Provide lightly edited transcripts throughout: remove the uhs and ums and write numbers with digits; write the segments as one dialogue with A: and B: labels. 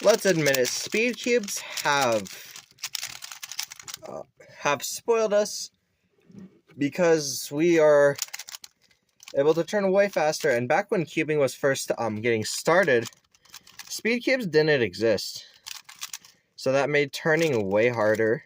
A: let's admit it, speed cubes have spoiled us because we are able to turn way faster. And back when cubing was first getting started, speed cubes didn't exist, so that made turning way harder.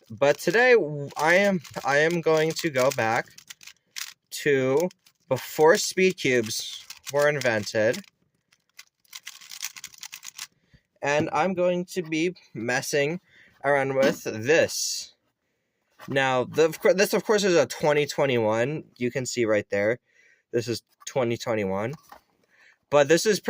A: But today I am going to go back to before speed cubes were invented, and I'm going to be messing around with this. Now, this of course is a 2021. You can see right there, this is 2021. But this is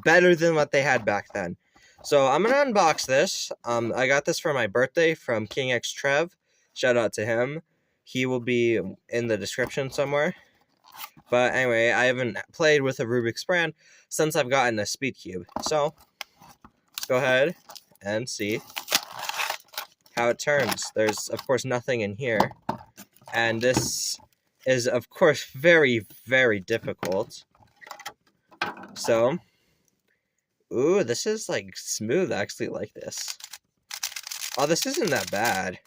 A: better than what they had back then. So I'm gonna unbox this. I got this for my birthday from King X Trev. Shout out to him. He will be in the description somewhere. But anyway, I haven't played with a Rubik's brand since I've gotten a speed cube. So let's go ahead and see how it turns. There's of course nothing in here, and this is of course very, very difficult. So, ooh, this is like smooth. I actually like this. Oh, this isn't that bad.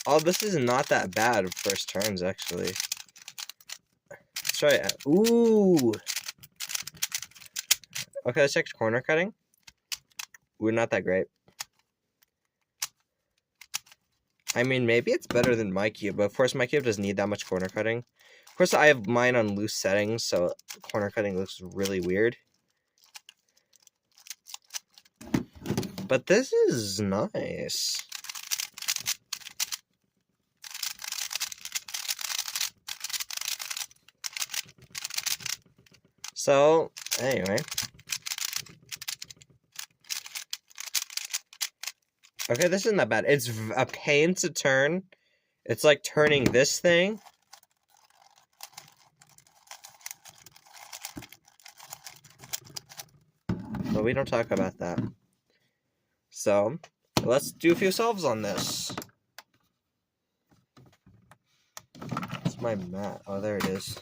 A: Oh, this is not that bad first turns, actually. Let's try it. Ooh. Okay, let's check corner cutting. Ooh, not that great. I mean, maybe it's better than my cube, but of course my cube doesn't need that much corner cutting. Of course, I have mine on loose settings, so corner cutting looks really weird. But this is nice. So, anyway. Okay, this isn't that bad. It's a pain to turn. It's like turning this thing. But we don't talk about that. So, let's do a few solves on this. It's my mat. Oh, there it is.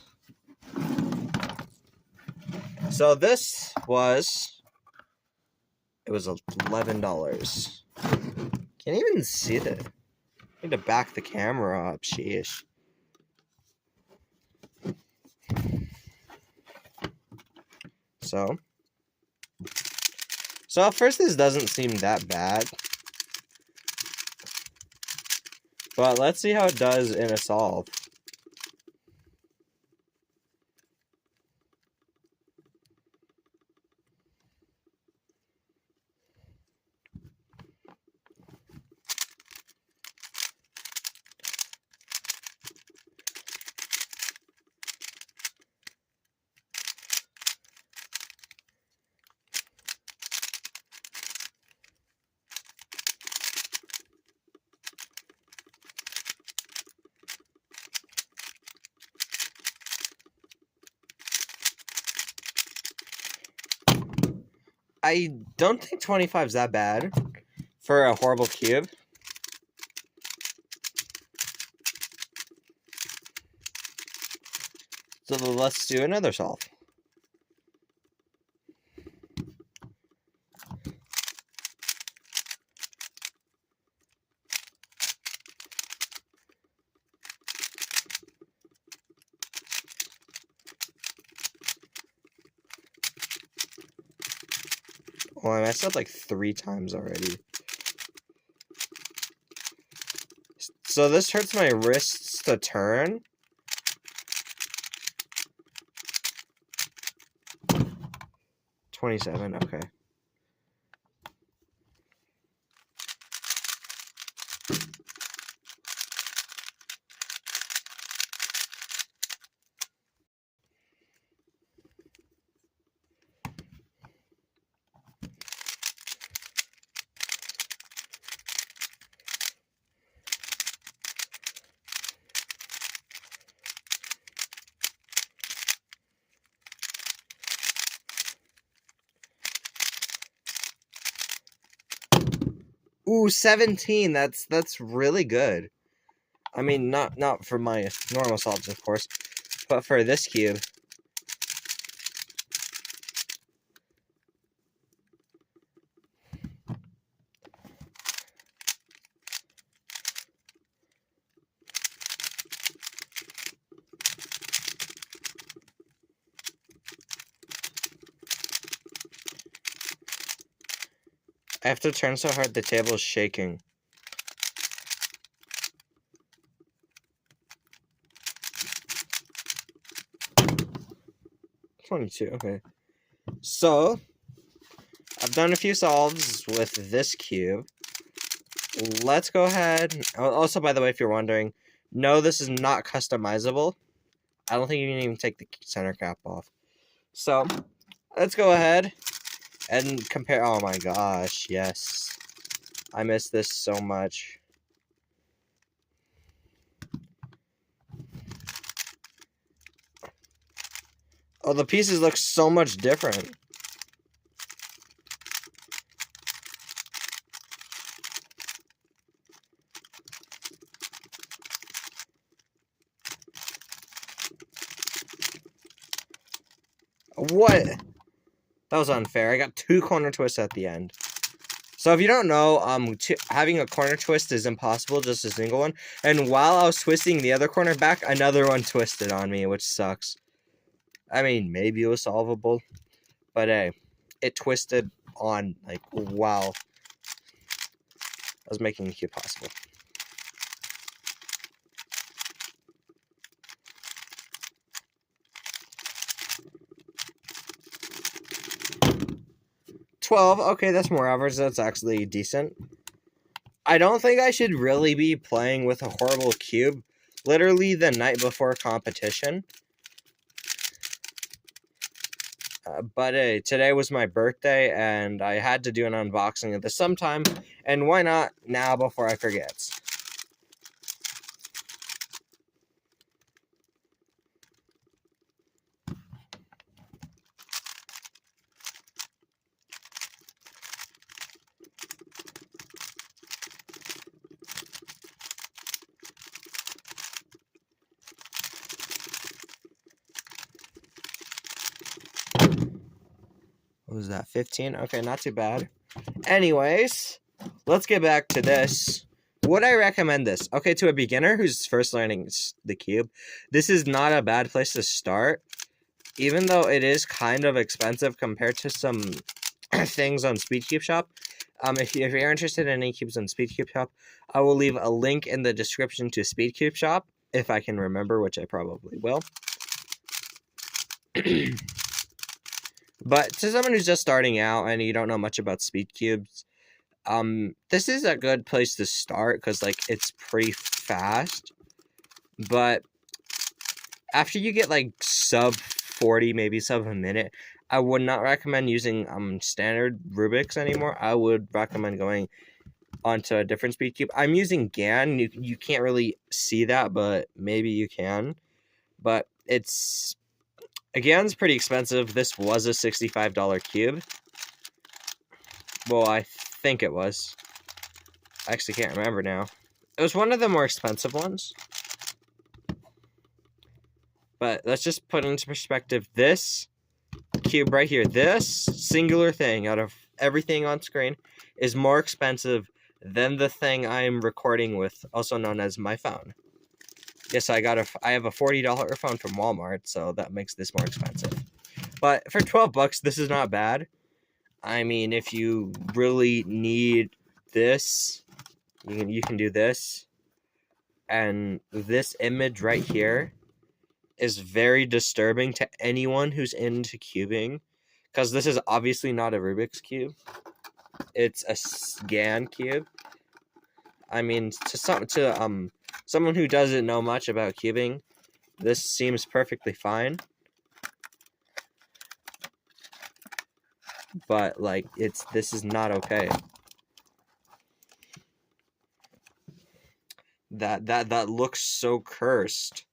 A: So this was... It was $11. Can't even see it. I need to back the camera up. Sheesh. So at first this doesn't seem that bad, but let's see how it does in a solve. I don't think 25 is that bad for a horrible cube. So let's do another solve. Oh, I messed up like 3 times already. So this hurts my wrists to turn. $27, okay. Ooh, 17. That's really good. I mean, not for my normal solves, of course, but for this cube, I have to turn so hard the table is shaking. $22, okay. So, I've done a few solves with this cube. Let's go ahead. Also, by the way, if you're wondering, no, this is not customizable. I don't think you can even take the center cap off. So, let's go ahead and compare. Oh my gosh, yes. I miss this so much. Oh, the pieces look so much different. What? That was unfair. I got 2 corner twists at the end. So if you don't know, having a corner twist is impossible, just a single one. And while I was twisting the other corner back, another one twisted on me, which sucks. I mean, maybe it was solvable, but hey, it twisted on, like, wow. I was making the cube possible. $12, okay, that's more average. That's actually decent. I don't think I should really be playing with a horrible cube literally the night before competition. But today was my birthday, and I had to do an unboxing of this sometime, and why not now before I forget? What was that, 15? Okay, not too bad. Anyways, let's get back to this. Would I recommend this? Okay, to a beginner who's first learning the cube, this is not a bad place to start, even though it is kind of expensive compared to some things on SpEeDcUbE Shop. If you're interested in any cubes on SpEeDcUbE Shop, I will leave a link in the description to SpEeDcUbE Shop, if I can remember, which I probably will. But to someone who's just starting out and you don't know much about SpEeDcUbes, this is a good place to start because, like, it's pretty fast. But after you get, like, sub 40, maybe sub a minute, I would not recommend using standard Rubik's anymore. I would recommend going onto a different SpEeDcUbE. I'm using GAN. You can't really see that, but maybe you can. But it's... GAN's pretty expensive. This was a $65 cube. Well, I think it was. I actually can't remember now. It was one of the more expensive ones. But let's just put into perspective this cube right here. This singular thing out of everything on screen is more expensive than the thing I'm recording with, also known as my phone. Yes, I have a $40 phone from Walmart, so that makes this more expensive. But for $12, this is not bad. I mean, if you really need this, you can do this. And this image right here is very disturbing to anyone who's into cubing, because this is obviously not a Rubik's Cube. It's a GAN cube. I mean, to someone who doesn't know much about cubing, this seems perfectly fine. But, like, this is not okay. That looks so cursed.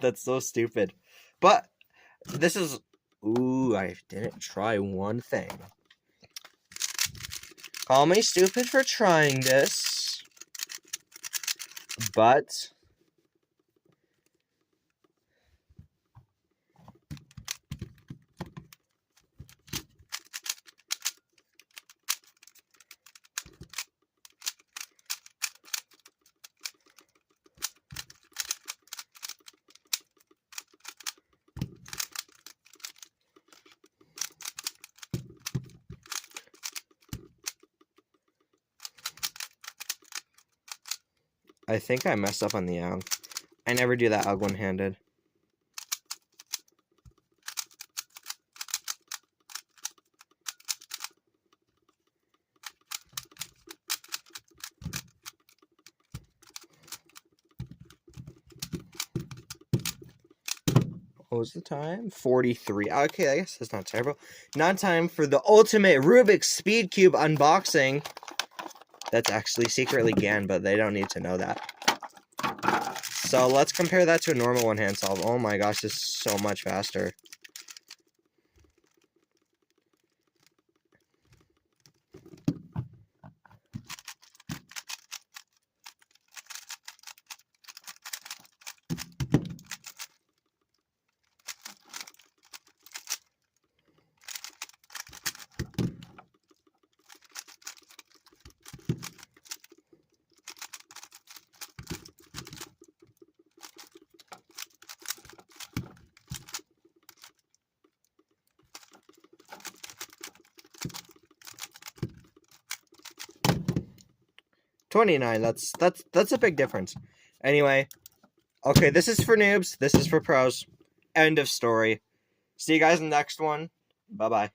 A: That's so stupid. But this is... Ooh, I didn't try one thing. Call me stupid for trying this. But... I think I messed up on the UG. I never do that UG one-handed. What was the time? 43. Okay, I guess that's not terrible. Now time for the ultimate Rubik's SpEeDcUbE unboxing. That's actually secretly GAN, but they don't need to know that. So let's compare that to a normal one-hand solve. Oh my gosh, this is so much faster. $29. That's a big difference. Anyway, okay, this is for noobs. This is for pros. End of story. See you guys in the next one. Bye-bye.